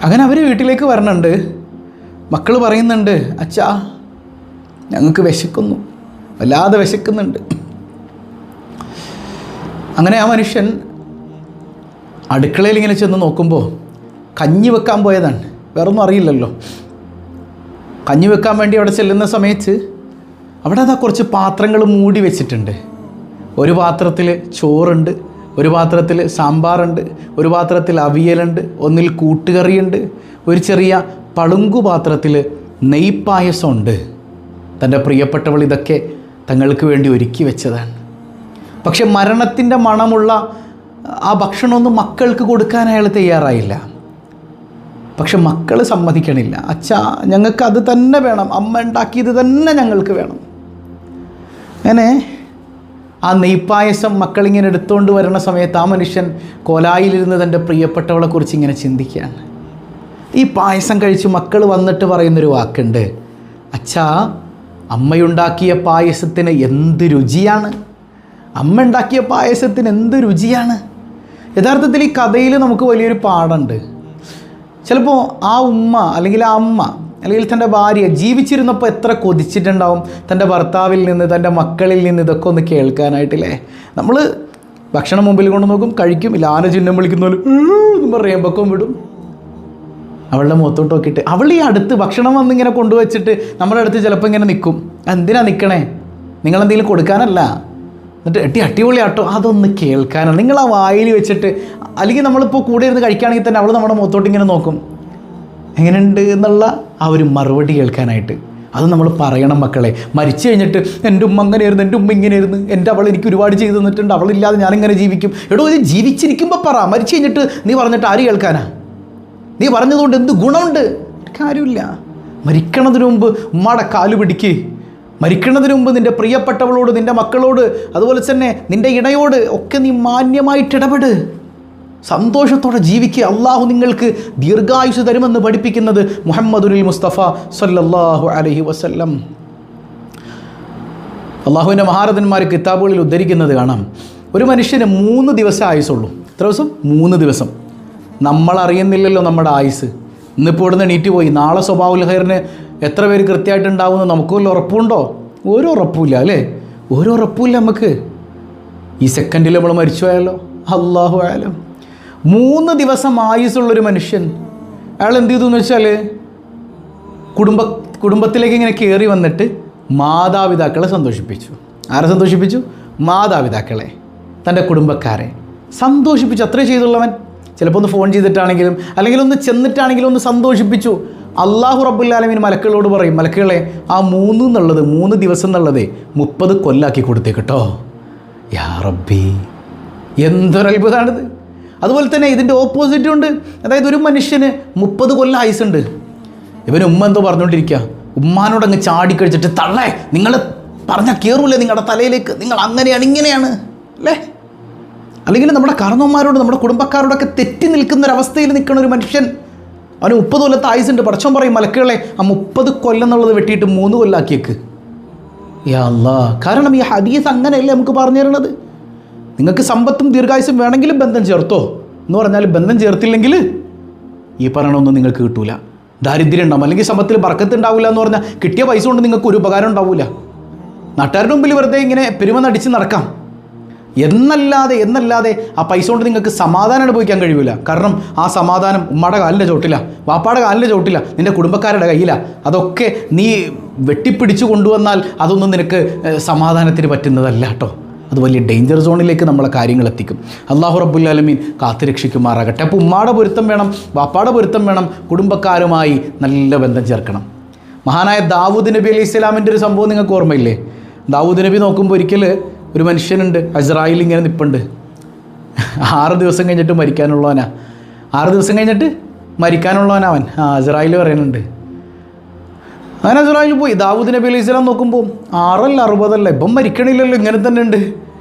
S1: അങ്ങനെ അവർ വീട്ടിലേക്ക് വരണുണ്ട്. മക്കൾ പറയുന്നുണ്ട്, അച്ഛാ ഞങ്ങൾക്ക് വിശക്കുന്നു, വല്ലാതെ വിശക്കുന്നുണ്ട്. അങ്ങനെ ആ മനുഷ്യൻ അടുക്കളയിൽ ഇങ്ങനെ ചെന്ന് നോക്കുമ്പോൾ കഞ്ഞി വെക്കാൻ പോയതാണ്. വേറൊന്നും അറിയില്ലല്ലോ. കഞ്ഞി വെക്കാൻ വേണ്ടി അവിടെ ചെല്ലുന്ന സമയത്ത് അവിടെ അതാ കുറച്ച് പാത്രങ്ങൾ മൂടി വെച്ചിട്ടുണ്ട്. ഒരു പാത്രത്തിൽ ചോറുണ്ട്, ഒരു പാത്രത്തിൽ സാമ്പാറുണ്ട്, ഒരു പാത്രത്തിൽ അവിയലുണ്ട്, ഒന്നിൽ കൂട്ടുകറിയുണ്ട്, ഒരു ചെറിയ പളുങ്കു പാത്രത്തിൽ നെയ്പ്പായസമുണ്ട്. തൻ്റെ പ്രിയപ്പെട്ടവൾ ഇതൊക്കെ തങ്ങൾക്ക് വേണ്ടി ഒരുക്കി വെച്ചതാണ്. പക്ഷെ മരണത്തിൻ്റെ മണമുള്ള ആ ഭക്ഷണമൊന്നും മക്കൾക്ക് കൊടുക്കാൻ അയാൾ തയ്യാറായില്ല. പക്ഷെ മക്കൾ സമ്മതിക്കണില്ല. അച്ഛാ ഞങ്ങൾക്ക് അത് തന്നെ വേണം, അമ്മ ഉണ്ടാക്കിയത് തന്നെ ഞങ്ങൾക്ക് വേണം. അങ്ങനെ ആ നെയ്പ്പായസം മക്കളിങ്ങനെ എടുത്തുകൊണ്ട് വരുന്ന സമയത്ത് ആ മനുഷ്യൻ കോലായിലിരുന്ന് തൻ്റെ പ്രിയപ്പെട്ടവളെക്കുറിച്ച് ഇങ്ങനെ ചിന്തിക്കുകയാണ്. ഈ പായസം കഴിച്ച് മക്കൾ വന്നിട്ട് പറയുന്നൊരു വാക്കുണ്ട്, അച്ഛാ അമ്മയുണ്ടാക്കിയ പായസത്തിന് എന്ത് രുചിയാണ്, അമ്മ ഉണ്ടാക്കിയ പായസത്തിന് എന്ത് രുചിയാണ്. യഥാർത്ഥത്തിൽ ഈ കഥയിൽ നമുക്ക് വലിയൊരു പാഠമുണ്ട്. ചിലപ്പോൾ ആ ഉമ്മ അല്ലെങ്കിൽ ആ അമ്മ അല്ലെങ്കിൽ തൻ്റെ ഭാര്യ ജീവിച്ചിരുന്നപ്പോൾ എത്ര കൊതിച്ചിട്ടുണ്ടാവും തൻ്റെ ഭർത്താവിൽ നിന്ന്, തൻ്റെ മക്കളിൽ നിന്ന് ഇതൊക്കെ ഒന്ന് കേൾക്കാനായിട്ടില്ലേ. നമ്മൾ ഭക്ഷണം മുമ്പിൽ കൊണ്ട് നോക്കും, കഴിക്കും, ലാന ചിഹ്നം വിളിക്കുന്ന പോലെ എന്ന് പറയുമ്പൊക്കെ വിടും. അവളുടെ മുഖത്തോട്ട് നോക്കിയിട്ട് അവൾ ഈ അടുത്ത് ഭക്ഷണം വന്നിങ്ങനെ കൊണ്ടുവച്ചിട്ട് നമ്മുടെ അടുത്ത് ചിലപ്പോൾ ഇങ്ങനെ നിൽക്കും. എന്തിനാ നിൽക്കണേ, നിങ്ങളെന്തെങ്കിലും കൊടുക്കാനല്ല, എന്നിട്ട് അടിപൊളിയാട്ടോ അതൊന്ന് കേൾക്കാനാണ്. നിങ്ങൾ ആ വായിൽ വെച്ചിട്ട്, അല്ലെങ്കിൽ നമ്മളിപ്പോൾ കൂടെ ഇരുന്ന് കഴിക്കുകയാണെങ്കിൽ തന്നെ അവൾ നമ്മുടെ മുഖത്തോട്ട് ഇങ്ങനെ നോക്കും, എങ്ങനെയുണ്ട് എന്നുള്ള ആ ഒരു മറുപടി കേൾക്കാനായിട്ട്. അത് നമ്മൾ പറയണം മക്കളെ. മരിച്ചു കഴിഞ്ഞിട്ട് എൻ്റെ ഉമ്മ അങ്ങനെയായിരുന്നു, എൻ്റെ ഉമ്മ ഇങ്ങനെയായിരുന്നു, എൻ്റെ അവൾ എനിക്ക് ഒരുപാട് ചെയ്തു തന്നിട്ടുണ്ട്, അവളില്ലാതെ ഞാനിങ്ങനെ ജീവിക്കും. എടോ ഇത് ജീവിച്ചിരിക്കുമ്പോൾ പറ, മരിച്ചു കഴിഞ്ഞിട്ട് നീ പറഞ്ഞിട്ട് ആര് കേൾക്കാനാ? നീ പറഞ്ഞതുകൊണ്ട് എന്ത് ഗുണമുണ്ട്? കാര്യമില്ല. മരിക്കണതിന് മുമ്പ് ഉമ്മയുടെ കാല് പിടിക്ക്. മരിക്കുന്നതിന് മുമ്പ് നിൻ്റെ പ്രിയപ്പെട്ടവളോട്, നിൻ്റെ മക്കളോട്, അതുപോലെ തന്നെ നിൻ്റെ ഇണയോട് ഒക്കെ നീ മാന്യമായിട്ട് ഇടപെട്. സന്തോഷത്തോടെ ജീവിക്കുക. അള്ളാഹു നിങ്ങൾക്ക് ദീർഘായുസ് തരുമെന്ന് പഠിപ്പിക്കുന്നത് മുഹമ്മദുൽ മുസ്തഫ സല്ലല്ലാഹു അലൈഹി വസല്ലം. അള്ളാഹുവിൻ്റെ മഹാരഥന്മാർ കിതാബുകളിൽ ഉദ്ധരിക്കുന്നത് കാണാം, ഒരു മനുഷ്യന് 3 ദിവസം ആയുസുള്ളൂ. എത്ര ദിവസം? 3 ദിവസം. നമ്മളറിയുന്നില്ലല്ലോ നമ്മുടെ ആയുസ്. ഇന്നിപ്പോൾ ഇവിടുന്ന് എണീറ്റ് പോയി, നാളെ സ്വഭാവുൽ ഖൈറിന് എത്ര പേര് കൃത്യമായിട്ടുണ്ടാവുമെന്ന് നമുക്ക് വല്ല ഉറപ്പുണ്ടോ? ഒരു ഉറപ്പുമില്ല അല്ലേ? ഒരു ഉറപ്പുമില്ല നമുക്ക്. ഈ സെക്കൻഡിൽ നമ്മൾ മരിച്ചു പോയാലോ? അല്ലാഹു ആലം. 3 ദിവസം ആയുസ്സുള്ളൊരു മനുഷ്യൻ അയാൾ എന്ത് ചെയ്തു എന്ന് വെച്ചാൽ കുടുംബത്തിലേക്ക് ഇങ്ങനെ കയറി വന്നിട്ട് മാതാപിതാക്കളെ സന്തോഷിപ്പിച്ചു. ആരെ സന്തോഷിപ്പിച്ചു? മാതാപിതാക്കളെ, തൻ്റെ കുടുംബക്കാരെ സന്തോഷിപ്പിച്ചു. അത്രേ ചെയ്തുള്ളവൻ. ചിലപ്പോൾ ഒന്ന് ഫോൺ ചെയ്തിട്ടാണെങ്കിലും അല്ലെങ്കിൽ ഒന്ന് ചെന്നിട്ടാണെങ്കിലും ഒന്ന് സന്തോഷിപ്പിച്ചു. അള്ളാഹു റബ്ബുൽ ആലമീൻ മലക്കുകളോട് പറയും, മലക്കുകളെ ആ 3 ദിവസം എന്നുള്ളത് 30 കൊല്ലാക്കി കൊടുത്തേക്കട്ടോ. യാ റബ്ബി, എന്തൊരത്ഭുതമാണിത്. അതുപോലെ തന്നെ ഇതിൻ്റെ ഓപ്പോസിറ്റും ഉണ്ട്. അതായത് ഒരു മനുഷ്യന് 30 കൊല്ലം ആയുസുണ്ട്. ഇവന് ഉമ്മ എന്തോ പറഞ്ഞുകൊണ്ടിരിക്കുക, ഉമ്മാനോട് അങ്ങ് ചാടിക്കഴിച്ചിട്ട്, തള്ളേ നിങ്ങൾ പറഞ്ഞാൽ കയറൂലേ നിങ്ങളുടെ തലയിലേക്ക്, നിങ്ങൾ അങ്ങനെയാണ് ഇങ്ങനെയാണ് അല്ലേ? അല്ലെങ്കിൽ നമ്മുടെ കാരണവന്മാരോട് നമ്മുടെ കുടുംബക്കാരോടൊക്കെ തെറ്റി നിൽക്കുന്നൊരവസ്ഥയിൽ നിൽക്കുന്ന ഒരു മനുഷ്യൻ, അവന് 30 കൊല്ലത്തെ ആയുസുണ്ട്. പടച്ചോൻ പറയും, മലക്കുകളെ ആ 30 കൊല്ലം എന്നുള്ളത് വെട്ടിയിട്ട് 3 കൊല്ലാക്കിയേക്ക്. യാ അല്ലാ, കാരണം ഈ ഹദീസ് അങ്ങനെയല്ലേ നമുക്ക് പറഞ്ഞു തരണത്. നിങ്ങൾക്ക് സമ്പത്തും ദീർഘായുസും വേണമെങ്കിലും ബന്ധം ചേർത്തോ എന്ന് പറഞ്ഞാൽ ബന്ധം ചേർത്തില്ലെങ്കിൽ ഈ പറയണമൊന്നും നിങ്ങൾക്ക് കിട്ടൂല. ദാരിദ്ര്യം ഉണ്ടാവും, അല്ലെങ്കിൽ സമ്പത്തിൽ ബർക്കത്ത് ഉണ്ടാവില്ല എന്ന് പറഞ്ഞാൽ കിട്ടിയ പൈസ കൊണ്ട് നിങ്ങൾക്ക് ഒരു ഉപകാരം ഉണ്ടാവില്ല. നാട്ടുകാരുടെ മുമ്പിൽ വെറുതെ ഇങ്ങനെ പെരുമ നടിച്ച് നടക്കാം എന്നല്ലാതെ ആ പൈസ കൊണ്ട് നിങ്ങൾക്ക് സമാധാനം അനുഭവിക്കാൻ കഴിയില്ല. കാരണം ആ സമാധാനം ഉമ്മയുടെ കാലിൻ്റെ ചോട്ടില്ല, വാപ്പാടെ കാലിൻ്റെ ചോട്ടില്ല, നിൻ്റെ കുടുംബക്കാരുടെ കയ്യിലാണ്. അതൊക്കെ നീ വെട്ടിപ്പിടിച്ചു കൊണ്ടുവന്നാൽ അതൊന്നും നിനക്ക് സമാധാനത്തിന് പറ്റുന്നതല്ല കേട്ടോ. അത് വലിയ ഡേഞ്ചർ സോണിലേക്ക് നമ്മളെ കാര്യങ്ങൾ എത്തിക്കും. അല്ലാഹു റബ്ബുൽ ആലമീൻ കാത്തുരക്ഷിക്കുമാറാകട്ടെ. അപ്പോൾ ഉമ്മാടെ പൊരുത്തം വേണം, വാപ്പാടെ പൊരുത്തം വേണം, കുടുംബക്കാരുമായി നല്ല ബന്ധം ചേർക്കണം. മഹാനായ ദാവൂദ് നബി അലൈഹി സ്വലാമിൻ്റെ ഒരു സംഭവം നിങ്ങൾക്ക് ഓർമ്മയില്ലേ? ദാവൂദ് നബി നോക്കുമ്പോൾ ഒരിക്കൽ ഒരു മനുഷ്യനുണ്ട്, അസ്രായിൽ ഇങ്ങനെ നിൽപ്പുണ്ട്. 6 ദിവസം കഴിഞ്ഞിട്ട് മരിക്കാനുള്ളവനാ. 6 ദിവസം കഴിഞ്ഞിട്ട് മരിക്കാനുള്ളവനവൻ. അസ്രായിൽ പറയുന്നുണ്ട്. അങ്ങനെ അസ്രായിൽ പോയി. ദാവൂദ് നബി അലൈഹി സ്വലാം നോക്കുമ്പോൾ 6 അല്ല 60 അല്ല, ഇപ്പം മരിക്കണില്ലല്ലോ, ഇങ്ങനെ തന്നെ ഉണ്ട്.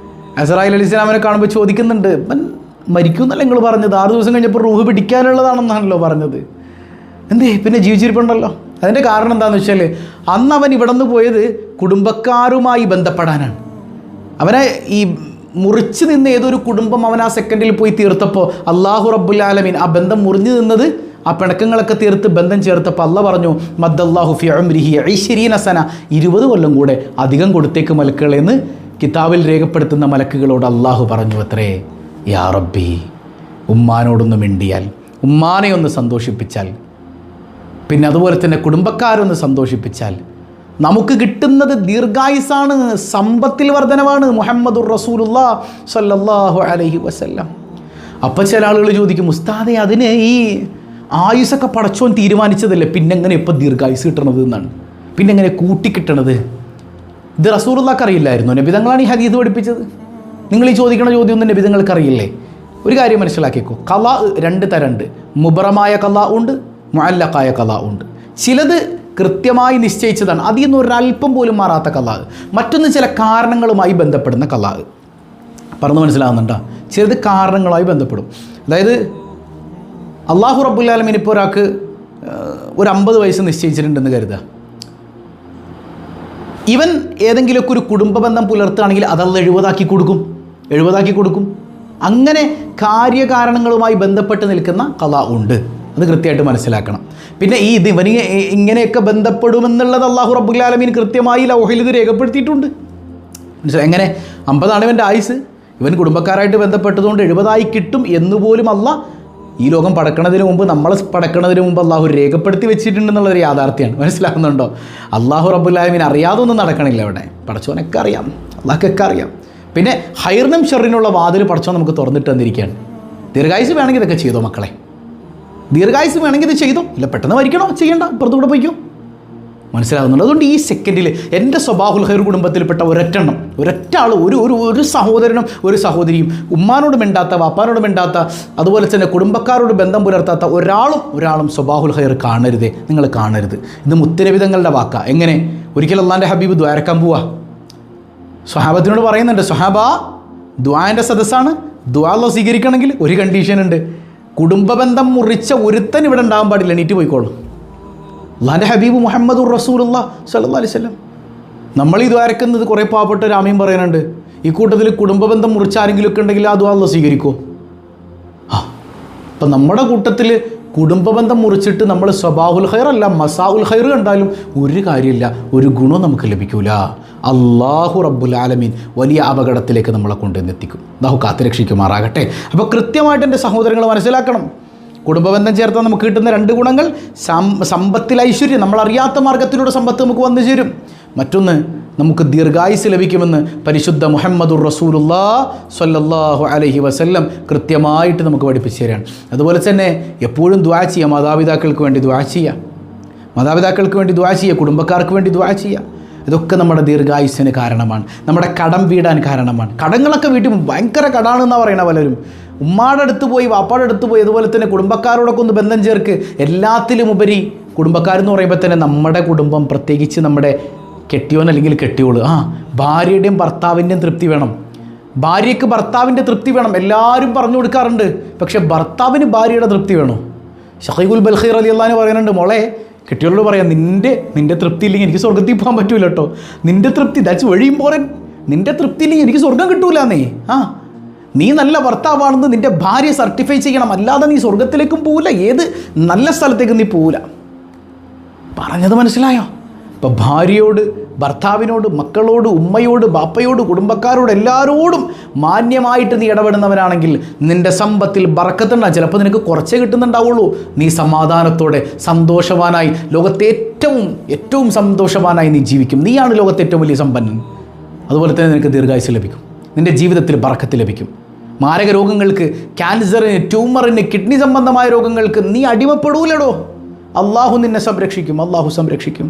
S1: അസ്രായിൽ അലൈഹി സ്വലാമിനെ കാണുമ്പോൾ ചോദിക്കുന്നുണ്ട്, ഇപ്പം മരിക്കുമെന്നല്ല നിങ്ങൾ പറഞ്ഞത്? 6 ദിവസം കഴിഞ്ഞപ്പോൾ റൂഹ് പിടിക്കാനുള്ളതാണെന്നാണല്ലോ പറഞ്ഞത്. എന്തേ പിന്നെ ജീവിച്ചിരിപ്പുണ്ടല്ലോ? അതിൻ്റെ കാരണം എന്താണെന്ന് വെച്ചാൽ അന്ന് അവൻ ഇവിടെ നിന്ന് പോയത് കുടുംബക്കാരുമായി ബന്ധപ്പെടാനാണ്. അവനെ ഈ മുറിച്ച് നിന്ന് ഏതൊരു കുടുംബം അവൻ ആ സെക്കൻഡിൽ പോയി തീർത്തപ്പോൾ അല്ലാഹു റബ്ബുൽ ആലമീൻ ആ ബന്ധം മുറിഞ്ഞു നിന്നത്, ആ പിണക്കങ്ങളൊക്കെ തീർത്ത് ബന്ധം ചേർത്തപ്പോൾ അല്ലാഹ് പറഞ്ഞു, മദ്ദല്ലാഹു ഫി ഉംരിഹി 20 സന, 20 കൊല്ലം കൂടെ അധികം കൊടുത്തേക്ക് മലക്കുകളെന്ന് കിതാബിൽ രേഖപ്പെടുത്തുന്ന മലക്കുകളോട് അല്ലാഹു പറഞ്ഞു അത്രേ. യാ റബ്ബി, ഉമ്മാനോടൊന്ന് മിണ്ടിയാൽ, ഉമ്മാനെ ഒന്ന് സന്തോഷിപ്പിച്ചാൽ, പിന്നെ അതുപോലെ തന്നെ കുടുംബക്കാരൊന്ന് സന്തോഷിപ്പിച്ചാൽ നമുക്ക് കിട്ടുന്നത് ദീർഘായുസാണ്, സമ്പത്തിൽ വർധനവാണ്. മുഹമ്മദുർ റസൂലുള്ളാഹി സ്വല്ലല്ലാഹു അലൈഹി വസല്ലം. അപ്പോൾ ചില ആളുകൾ ചോദിക്കും, ഉസ്താദെ അതിന് ഈ ആയുസൊക്കെ പടച്ചോൻ തീരുമാനിച്ചതല്ലേ, പിന്നെങ്ങനെ ഇപ്പോൾ ദീർഘായുസ് കിട്ടണത് എന്നാണ്, പിന്നെങ്ങനെ കൂട്ടിക്കിട്ടണത്? ഇത് റസൂലുള്ളാഹിക്ക് അറിയില്ലായിരുന്നു? നബിതങ്ങളാണ് ഈ ഹദീസ് പഠിപ്പിച്ചത്. നിങ്ങൾ ഈ ചോദിക്കണ ചോദ്യമൊന്നും നബിതങ്ങൾക്ക് അറിയില്ലേ? ഒരു കാര്യം മനസ്സിലാക്കിക്കോ, ഖലാ 2 തരമുണ്ട്. മുബറമായ ഖലാ ഉണ്ട്, മുഅല്ലഖായ ഖലാ ഉണ്ട്. ചിലത് കൃത്യമായി നിശ്ചയിച്ചതാണ്, അതിൽ നിന്ന് ഒരല്പം പോലും മാറാത്ത ഖലാ. മറ്റൊന്ന് ചില കാരണങ്ങളുമായി ബന്ധപ്പെടുന്ന ഖലാ. പറഞ്ഞു മനസ്സിലാകുന്നുണ്ടോ? ചിലത് കാരണങ്ങളുമായി ബന്ധപ്പെടും. അതായത് അല്ലാഹു റബ്ബുൽ ആലമീൻ ഇപ്പോൾ ഒരാൾക്ക് ഒരു 50 വയസ്സ് നിശ്ചയിച്ചിട്ടുണ്ടെന്ന് കരുതുക. ഇവൻ ഏതെങ്കിലുമൊക്കെ ഒരു കുടുംബ ബന്ധം പുലർത്തുകയാണെങ്കിൽ അതല്ല 70 കൊടുക്കും. അങ്ങനെ കാര്യകാരണങ്ങളുമായി ബന്ധപ്പെട്ട് നിൽക്കുന്ന ഖലാ ഉണ്ട്. അത് കൃത്യമായിട്ട് മനസ്സിലാക്കണം. പിന്നെ ഇത് ഇവന് ഇങ്ങനെയൊക്കെ ബന്ധപ്പെടുമെന്നുള്ളത് അല്ലാഹു റബ്ബുൽ ആലമീൻ കൃത്യമായി ലൗഹിൽ ഇത് രേഖപ്പെടുത്തിയിട്ടുണ്ട്. മനസ്സിലായി? എങ്ങനെ 50 ഇവൻ്റെ ആയുസ്, ഇവൻ കുടുംബക്കാരായിട്ട് ബന്ധപ്പെട്ടതുകൊണ്ട് 70 കിട്ടും എന്നുപോലും അല്ലാഹ് ഈ ലോകം പടക്കണതിന് മുമ്പ്, നമ്മൾ പടക്കണതിന് മുമ്പ് അല്ലാഹു രേഖപ്പെടുത്തി വെച്ചിട്ടുണ്ടെന്നുള്ളൊരു യാഥാർത്ഥ്യമാണ്. മനസ്സിലാകുന്നുണ്ടോ? അല്ലാഹു റബ്ബുൽ ആലമീൻ അറിയാതെ ഒന്നും നടക്കണില്ല അവിടെ. പടച്ചോനൊക്കെ അറിയാം, അല്ലാഹ്ക്കൊക്കെ അറിയാം. പിന്നെ ഹൈറിനും ഷെറിനുള്ള വാതിൽ പടച്ചോൻ നമുക്ക് തുറന്നിട്ട് തന്നിരിക്കുകയാണ്. ദീർഘായുസ് വേണമെങ്കിൽ ഇതൊക്കെ ചെയ്തോ മക്കളെ, ദീർഘായുസ് വേണമെങ്കിൽ ഇത് ചെയ്തോ. ഇല്ല പെട്ടെന്ന് മരിക്കണോ, ചെയ്യണ്ട, പുറത്തുകൂടെ പോയിക്കോ. മനസ്സിലാകുന്നുണ്ട്? അതുകൊണ്ട് ഈ സെക്കൻഡിൽ എൻ്റെ സ്വബാഹുൽ ഖൈർ കുടുംബത്തിൽപ്പെട്ട ഒരൊറ്റ ആൾ, ഒരു സഹോദരനും ഒരു സഹോദരിയും, ഉമ്മാനോട് മിണ്ടാത്ത, വാപ്പാനോട് മിണ്ടാത്ത, അതുപോലെ തന്നെ കുടുംബക്കാരോട് ബന്ധം പുലർത്താത്ത ഒരാളും സ്വബാഹുൽ ഖൈർ കാണരുതേ, നിങ്ങൾ കാണരുത്. ഇത് മുത്തുനബി തങ്ങളുടെ വാക്കാ. എങ്ങനെ? ഒരിക്കൽ അള്ളാൻ്റെ ഹബീബ് ദ്വാരക്കാൻ പോവാ. സ്വഹാബത്തിനോട് പറയുന്നുണ്ട്, സ്വഹാബ ദ്വാൻ്റെ സദസ്സാണ്, ദ്വാ അല്ലാഹ് സ്വീകരിക്കണമെങ്കിൽ ഒരു കണ്ടീഷൻ ഉണ്ട്, കുടുംബബന്ധം മുറിച്ച ഒരുത്തൻ ഇവിടെ ഉണ്ടാകാൻ പാടില്ല, എണീറ്റ് പോയിക്കോളും. അള്ളാൻ്റെ ഹബീബ് മുഹമ്മദുർ റസൂലുള്ളാഹി സ്വല്ലല്ലാഹു അലൈഹി വസല്ലം. നമ്മൾ ഈ ദ്വാരക്കുന്നത് കുറേ പാവപ്പെട്ട രാമയും പറയാനുണ്ട്. ഈ കൂട്ടത്തിൽ കുടുംബബന്ധം മുറിച്ച ആരെങ്കിലുമൊക്കെ ഉണ്ടെങ്കിൽ ആ ദ്വാ അല്ലാഹ് സ്വീകരിക്കുമോ? അപ്പം നമ്മുടെ കൂട്ടത്തിൽ കുടുംബബന്ധം മുറിച്ചിട്ട് നമ്മൾ സ്വബാഹുൽ ഖൈർ അല്ല മസാഉൽ ഖൈർ കണ്ടാലും ഒരു കാര്യമില്ല, ഒരു ഗുണം നമുക്ക് ലഭിക്കൂല. അല്ലാഹു റബ്ബുൽ ആലമീൻ വലിയ അപകടത്തിലേക്ക് നമ്മളെ കൊണ്ടുവന്നെത്തിക്കും. അല്ലാഹു കാത്തുരക്ഷിക്കുമാറാകട്ടെ. അപ്പോൾ കൃത്യമായിട്ട് എൻ്റെ സഹോദരങ്ങൾ മനസ്സിലാക്കണം, കുടുംബബന്ധം ചേർത്താൽ നമുക്ക് കിട്ടുന്ന 2 ഗുണങ്ങൾ, സമ്പത്തിൽ ഐശ്വര്യം, നമ്മളറിയാത്ത മാർഗത്തിലൂടെ സമ്പത്ത് നമുക്ക് വന്നു ചേരും. മറ്റൊന്ന്, നമുക്ക് ദീർഘായുസ് ലഭിക്കുമെന്ന് പരിശുദ്ധ മുഹമ്മദുർ റസൂലുള്ളാഹി സ്വല്ലല്ലാഹു അലൈഹി വസല്ലം കൃത്യമായിട്ട് നമുക്ക് പഠിപ്പിച്ചു തരാണ്. അതുപോലെ തന്നെ എപ്പോഴും ദുആ ചെയ്യുക, മാതാപിതാക്കൾക്ക് വേണ്ടി ദുആ ചെയ്യുക, മാതാപിതാക്കൾക്ക് വേണ്ടി ദുആ ചെയ്യുക, കുടുംബക്കാർക്ക് വേണ്ടി ദുആ ചെയ്യുക. ഇതൊക്കെ നമ്മുടെ ദീർഘായുസ്സിന് കാരണമാണ്, നമ്മുടെ കടം വീടാൻ കാരണമാണ്. കടങ്ങളൊക്കെ വീട്ടിൽ ഭയങ്കര കടാണെന്നാണ് പറയണ പലരും. ഉമ്മാടെ അടുത്ത് പോയി, വാപ്പാടെ അടുത്ത് പോയി, അതുപോലെ തന്നെ കുടുംബക്കാരോടൊക്കെ ഒന്ന് ബന്ധം ചേർക്ക്. എല്ലാത്തിലും ഉപരി കുടുംബക്കാരെന്ന് പറയുമ്പോൾ തന്നെ നമ്മുടെ കുടുംബം, പ്രത്യേകിച്ച് നമ്മുടെ കെട്ടിയോൻ അല്ലെങ്കിൽ കെട്ടിയോള്, ഭാര്യയുടെയും ഭർത്താവിൻ്റെയും തൃപ്തി വേണം. ഭാര്യയ്ക്ക് ഭർത്താവിൻ്റെ തൃപ്തി വേണം, എല്ലാവരും പറഞ്ഞു കൊടുക്കാറുണ്ട്. പക്ഷെ ഭർത്താവിന് ഭാര്യയുടെ തൃപ്തി വേണോ? ഷഖീഖുൽ ബൽഖി റളിയല്ലാഹു അൻഹു പറയുന്നുണ്ട്, മോളെ കെട്ടിയോളോട് പറയാം, നിൻ്റെ തൃപ്തി ഇല്ലെങ്കിൽ എനിക്ക് സ്വർഗ്ഗത്തിൽ പോകാൻ പറ്റൂല കേട്ടോ. നിൻ്റെ തൃപ്തി, ദാറ്റ്സ് വെരി ഇമ്പോർട്ടൻറ്റ്. നിൻ്റെ തൃപ്തി ഇല്ലെങ്കിൽ എനിക്ക് സ്വർഗ്ഗം കിട്ടൂലെന്നേ. നീ നല്ല ഭർത്താവാണെന്ന് നിൻ്റെ ഭാര്യ സർട്ടിഫൈ ചെയ്യണം, അല്ലാതെ നീ സ്വർഗത്തിലേക്കും പോവില്ല, ഏത് നല്ല സ്ഥലത്തേക്കും നീ പോവില്ല. പറഞ്ഞത് മനസ്സിലായോ? ഇപ്പോൾ ഭാര്യയോട്, ഭർത്താവിനോട്, മക്കളോട്, ഉമ്മയോട്, ബാപ്പയോട്, കുടുംബക്കാരോട് എല്ലാവരോടും മാന്യമായിട്ട് നീ ഇടപെടുന്നവരാണെങ്കിൽ നിൻ്റെ സമ്പത്തിൽ ബർക്കത്തുണ്ടാകും. ചിലപ്പോൾ നിനക്ക് കുറച്ചേ കിട്ടുന്നുണ്ടാവുള്ളൂ. നീ സമാധാനത്തോടെ സന്തോഷവാനായി ലോകത്തെ ഏറ്റവും സന്തോഷവാനായി നീ ജീവിക്കും. നീയാണ് ലോകത്തെ ഏറ്റവും വലിയ സമ്പന്നൻ. അതുപോലെ തന്നെ നിനക്ക് ദീർഘായുസ്സ് ലഭിക്കും, നിൻ്റെ ജീവിതത്തിൽ ബർക്കത്ത് ലഭിക്കും. മാരക രോഗങ്ങൾക്ക്, ക്യാൻസറിന്, ട്യൂമറിന്, കിഡ്നി സംബന്ധമായ രോഗങ്ങൾക്ക് നീ അടിമപ്പെടൂലടോ. അള്ളാഹു നിന്നെ സംരക്ഷിക്കും, അള്ളാഹു സംരക്ഷിക്കും.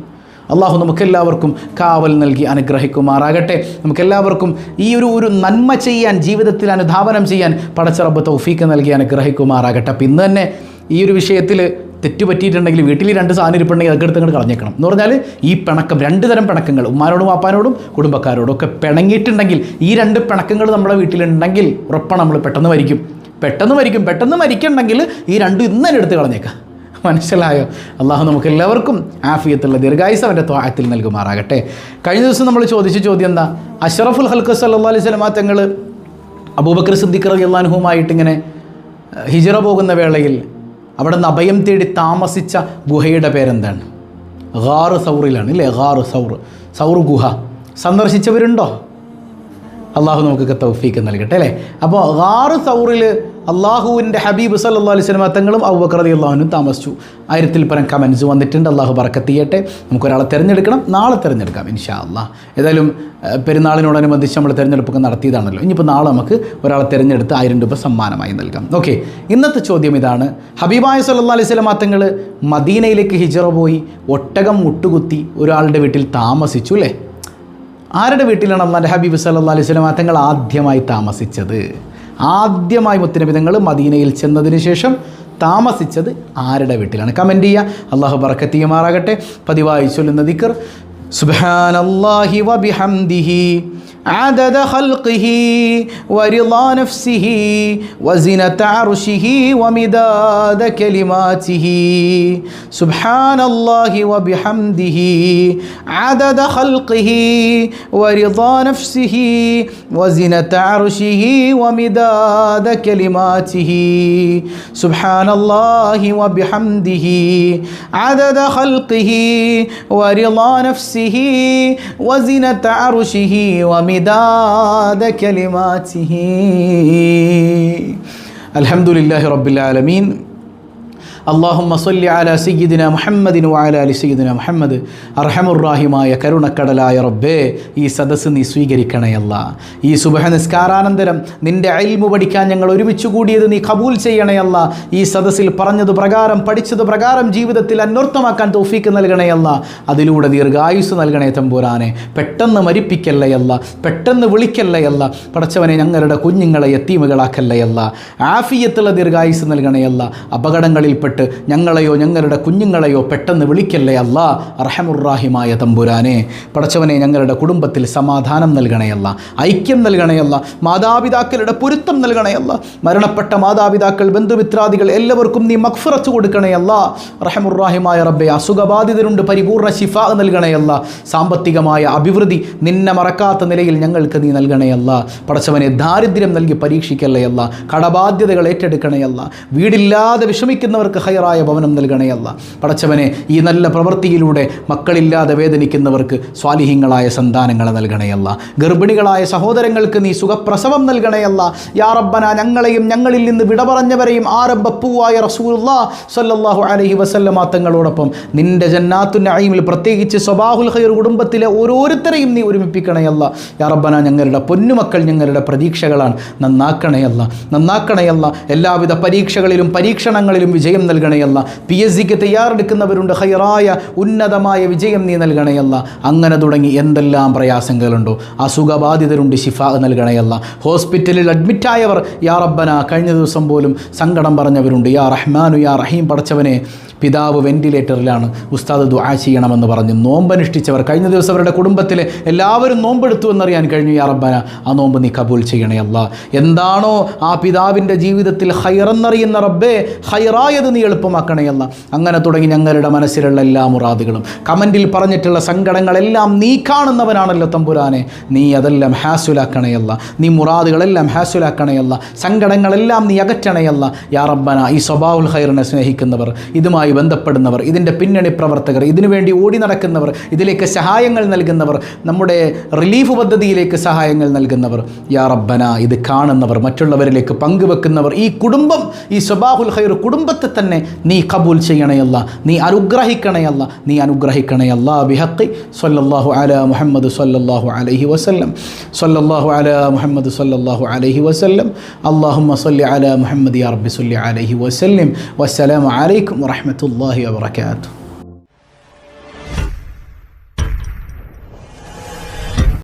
S1: അള്ളാഹു നമുക്കെല്ലാവർക്കും കാവൽ നൽകി അനുഗ്രഹിക്കുമാറാകട്ടെ. നമുക്കെല്ലാവർക്കും ഈ ഒരു നന്മ ചെയ്യാൻ, ജീവിതത്തിൽ അനുധാവനം ചെയ്യാൻ പടച്ച റബ്ബ് തൗഫീക്ക് നൽകി അനുഗ്രഹിക്കുമാറാകട്ടെ. അപ്പം ഇന്ന് തന്നെ ഈ ഒരു വിഷയത്തിൽ തെറ്റുപറ്റിയിട്ടുണ്ടെങ്കിൽ വീട്ടിൽ 2 സാധനം ഇരിപ്പുണ്ടെങ്കിൽ അതൊക്കെ എടുത്ത് കളഞ്ഞേക്കണം. എന്ന് പറഞ്ഞാൽ ഈ പിണക്കം, 2 തരം പിണക്കങ്ങൾ, ഉമ്മാനോടും വാപ്പാനോടും കുടുംബക്കാരോടും ഒക്കെ പിണങ്ങിയിട്ടുണ്ടെങ്കിൽ, ഈ 2 പിണക്കങ്ങൾ നമ്മുടെ വീട്ടിലുണ്ടെങ്കിൽ ഉറപ്പാണ് നമ്മൾ പെട്ടെന്ന് മരിക്കുന്നുണ്ടെങ്കിൽ ഈ 2 ഇന്ന് തന്നെ എടുത്ത് കളഞ്ഞേക്കാം. മനസ്സിലായോ? അള്ളാഹു നമുക്ക് എല്ലാവർക്കും ആഫിയത്തുള്ള ദീർഘായുസ്സ് അവൻ്റെ ത്വാഅത്തിൽ നൽകുമാറാകട്ടെ. കഴിഞ്ഞ ദിവസം നമ്മൾ ചോദിച്ച ചോദ്യം എന്താ? അഷ്റഫുൽ ഖൽഖ് സല്ലല്ലാഹു അലൈഹി വസല്ലം തങ്ങൾ അബൂബക്കർ സിദ്ദീഖ് റളിയല്ലാഹു അൻഹുമായിട്ട് ഇങ്ങനെ ഹിജ്റ പോകുന്ന വേളയിൽ അവിടെ നിന്ന് അഭയം തേടി താമസിച്ച ഗുഹയുടെ പേരെന്താണ്? ഗാറ് സൗറിലാണ് അല്ലേ? ഗാറ് സൗർ ഗുഹ സന്ദർശിച്ചവരുണ്ടോ? അള്ളാഹു നമുക്കൊക്കെ തൗഫീക്ക് നൽകട്ടെ അല്ലേ. അപ്പോൾ ഗാറ് സൗറിൽ അള്ളാഹുവിൻ്റെ ഹബീബ് സല്ലല്ലാഹു അലൈഹി വസല്ലം തങ്ങളും അബൂബക്കർ റളിയല്ലാഹു അൻഹു താമസിച്ചു. 1000-ൽ പരം കമൻസ് വന്നിട്ടുണ്ട്. അള്ളാഹു ബറക്കത്ത് ചെയ്യട്ടെ. നമുക്കൊരാളെ തിരഞ്ഞെടുക്കണം, നാളെ തിരഞ്ഞെടുക്കാം ഇൻഷാ അള്ളാഹ്. ഏതായാലും പെരുന്നാളിനോടനുബന്ധിച്ച് നമ്മൾ തിരഞ്ഞെടുപ്പൊക്കെ നടത്തിയതാണല്ലോ. ഇനിയിപ്പോൾ നാളെ നമുക്ക് ഒരാളെ തിരഞ്ഞെടുത്ത് 1000 രൂപ സമ്മാനമായി നൽകാം. ഓക്കെ, ഇന്നത്തെ ചോദ്യം ഇതാണ്. ഹബീബായ സല്ലല്ലാഹു അലൈഹി വസല്ലം തങ്ങൾ മദീനയിലേക്ക് ഹിജ്റ പോയി ഒട്ടകം മുട്ടുകുത്തി ഒരാളുടെ വീട്ടിൽ താമസിച്ചു അല്ലേ? ആരുടെ വീട്ടിലാണ് അല്ലാഹുവിൻ്റെ ഹബീബ് സല്ലല്ലാഹു അലൈഹി വസല്ലം തങ്ങൾ ആദ്യമായി താമസിച്ചത്? ആദ്യമായി മുത്തുനബി തങ്ങൾ മദീനയിൽ ചെന്നതിന് ശേഷം താമസിച്ചത് ആരുടെ വീട്ടിലാണ്? കമൻറ്റ് ചെയ്യുക. അള്ളാഹു ബറക്കത്ത് ചെയ്യുമാറാകട്ടെ. പതിവായി ചൊല്ലുന്ന ദിക്ർ സുബ്ഹാനല്ലാഹി വബിഹംദിഹി عدد خلقه ورضا نفسه وزنة عرشه ومداد كلماته سبحان الله وبحمده عدد خلقه ورضا نفسه وزنة عرشه ومداد كلماته سبحان الله وبحمده عدد خلقه ورضا نفسه وزنة عرشه ومداد كلماته الحمد لله رب العالمين അല്ലാഹുമ്മ സ്വല്ലി അലാ സയ്യിദിന മുഹമ്മദിൻ വഅലാ അലി സയ്യിദിന മുഹമ്മദ്. അർഹമുർറാഹിമായ കരുണക്കടലായ റബ്ബേ, ഈ സദസ്സ് നീ സ്വീകരിക്കണേ അല്ലാ. ഈ സുബ്ഹ നിസ്കാരാനന്തരം നിൻ്റെ ഇൽമു പഠിക്കാൻ ഞങ്ങൾ ഒരുമിച്ച് കൂടിയത് നീ ഖബൂൽ ചെയ്യണേ അല്ലാ. ഈ സദസ്സിൽ പറഞ്ഞത് പ്രകാരം പഠിച്ചത് പ്രകാരം ജീവിതത്തിൽ അന്വർത്ഥമാക്കാൻ തൗഫീക്ക് നൽകണേ അല്ലാ. അതിലൂടെ ദീർഘായുസ് നൽകണേ തമ്പുരാനെ. പെട്ടെന്ന് മരിപ്പിക്കല്ലേ അല്ലാ, പെട്ടെന്ന് വിളിക്കല്ലേ അല്ലാ. പടച്ചവനെ, ഞങ്ങളുടെ കുഞ്ഞുങ്ങളെ യത്തീമുകളാക്കല്ലേ അല്ലാ. ആഫിയത്തുള്ള ദീർഘായുസ് നൽകണേ അല്ലാ. അപകടങ്ങളിൽപ്പെട്ട് ഞങ്ങളെയോ ഞങ്ങളുടെ കുഞ്ഞുങ്ങളെയോ പെട്ടെന്ന് വിളിക്കല്ലേ അല്ലാ. അർഹമുർറാഹിമായ തമ്പുരാനെ, പടച്ചവനെ, ഞങ്ങളുടെ കുടുംബത്തിൽ സമാധാനം നൽകണയല്ല, ഐക്യം നൽകണയല്ല, മാതാപിതാക്കളുടെ പൊരുത്തം നൽകണയല്ല. മരണപ്പെട്ട മാതാപിതാക്കൾ, ബന്ധുമിത്രാദികൾ എല്ലാവർക്കും നീ മഗ്ഫിറത്ത് കൊടുക്കണയല്ല. റഹമുർറാഹിമായ റബ്ബെ, അസുഖബാധിതരുണ്ട്, പരിപൂർണ്ണ ശിഫാ നൽകണയല്ല. സാമ്പത്തികമായ അഭിവൃദ്ധി നിന്നെ മറക്കാത്ത നിലയിൽ ഞങ്ങൾക്ക് നീ നൽകണയല്ല. പടച്ചവനെ, ദാരിദ്ര്യം നൽകി പരീക്ഷിക്കല്ലയല്ല. കടബാധ്യതകൾ ഏറ്റെടുക്കണയല്ല. വീടില്ലാതെ വിഷമിക്കുന്നവർക്ക് ഹൈറായ ഭവനം നൽകണേ അല്ല. പടച്ചവനെ, ഈ നല്ല പ്രവൃത്തിയിലൂടെ മക്കളില്ലാതെ വേദനിക്കുന്നവർക്ക് സ്വാലിഹീങ്ങളായ സന്താനങ്ങളെ നൽകണേ അല്ല. ഗർഭിണികളായ സഹോദരങ്ങൾക്ക് നീ സുഖപ്രസവം നൽകണേ അല്ല. യാ റബ്ബന, ഞങ്ങളെയും ഞങ്ങളിൽ നിന്ന് വിട പറഞ്ഞവരെയും ആരംഭപ്പൂവായ റസൂലുള്ളാഹി സ്വല്ലല്ലാഹു അലൈഹി വസല്ലമ തങ്ങളോടൊപ്പം നിന്റെ ജന്നാത്തുൻ നഈമിൽ പ്രത്യേകിച്ച് സ്വബാഹുൽ ഖൈർ കുടുംബത്തിലെ ഓരോരുത്തരെയും നീ ഒരുമിപ്പിക്കണേ അല്ല. യാ റബ്ബന, ഞങ്ങളുടെ പൊന്നുമക്കൾ ഞങ്ങളുടെ പ്രതീക്ഷകളാണ്, നന്നാക്കണയല്ല, നന്നാക്കണയല്ല. എല്ലാവിധ പരീക്ഷകളിലും പരീക്ഷണങ്ങളിലും വിജയം നൽകണയല്ല. PSCക്ക് തയ്യാറെടുക്കുന്നവരുണ്ട്, ഹൈറായ ഉന്നതമായ വിജയം നീ നൽകണയല്ല. അങ്ങനെ തുടങ്ങി എന്തെല്ലാം പ്രയാസങ്ങളുണ്ടോ, അസുഖബാധിതരുണ്ട്, ശിഫാ നൽകണയല്ല. ഹോസ്പിറ്റലിൽ അഡ്മിറ്റായവർ യാ റബ്ബന, കഴിഞ്ഞ ദിവസം പോലും സങ്കടം പറഞ്ഞവരുണ്ട്. യാ റഹ്മാനു യാ റഹീം, പടച്ചവനെ, പിതാവ് വെന്റിലേറ്ററിലാണ്, ഉസ്താദ് ദുആ ചെയ്യണമെന്ന് പറഞ്ഞ് നോമ്പനുഷ്ഠിച്ചവർ, കഴിഞ്ഞ ദിവസം അവരുടെ കുടുംബത്തിലെ എല്ലാവരും നോമ്പെടുത്തു എന്നറിയാൻ കഴിഞ്ഞു. യാ റബ്ബന, ആ നോമ്പ് നീ കബൂൽ ചെയ്യണേ അല്ല. എന്താണോ ആ പിതാവിൻ്റെ ജീവിതത്തിൽ ഹൈറെന്നറിയുന്ന റബ്ബേ, ഹൈറായത് നീ എളുപ്പമാക്കണേ അല്ല. അങ്ങനെ തുടങ്ങി ഞങ്ങളുടെ മനസ്സിലുള്ള എല്ലാ മുറാദുകളും, കമൻറ്റിൽ പറഞ്ഞിട്ടുള്ള സങ്കടങ്ങളെല്ലാം നീ കാണുന്നവനാണല്ലോ തമ്പുരാനെ, നീ അതെല്ലാം ഹാസുലാക്കണയല്ല. നീ മുറാദുകളെല്ലാം ഹാസുലാക്കണയല്ല. സങ്കടങ്ങളെല്ലാം നീ അകറ്റണയല്ല. യാ റബ്ബന, ഈ സ്വബാഹുൽ ഖൈറിനെ സ്നേഹിക്കുന്നവർ, ഇതുമായി ബന്ധപ്പെടുന്നവർ, ഇതിൻ്റെ പിന്നണി പ്രവർത്തകർ, ഇതിനുവേണ്ടി ഓടി നടക്കുന്നവർ, ഇതിലേക്ക് സഹായങ്ങൾ നൽകുന്നവർ, നമ്മുടെ റിലീഫ് പദ്ധതിയിലേക്ക് സഹായങ്ങൾ നൽകുന്നവർ, യാ റബ്ബന, ഇത് കാണുന്നവർ, മറ്റുള്ളവരിലേക്ക് പങ്കുവെക്കുന്നവർ, ഈ കുടുംബം, ഈ സ്വബാഹുൽ ഖൈർ കുടുംബത്തെ തന്നെ നീ കബൂൽ ചെയ്യണയല്ല, നീ അനുഗ്രഹിക്കണയല്ല, നീ അനുഗ്രഹിക്കണയല്ല. ബിഹഖി സ്വല്ലല്ലാഹു അലാ മുഹമ്മദ് സ്വല്ലല്ലാഹു അലൈഹി വസല്ലം, സ്വല്ലല്ലാഹു അലാ മുഹമ്മദ് സ്വല്ലല്ലാഹു അലൈഹി വസല്ലം. അല്ലാഹുമ്മ സ്വല്ലി അലാ മുഹമ്മദ് യാ റബ്ബി സ്വല്ലി അലൈഹി വസല്ലം. വസ്സലാമു അലൈക്കും വറഹ്മത്തുള്ളാഹി വബറകാതുഹു.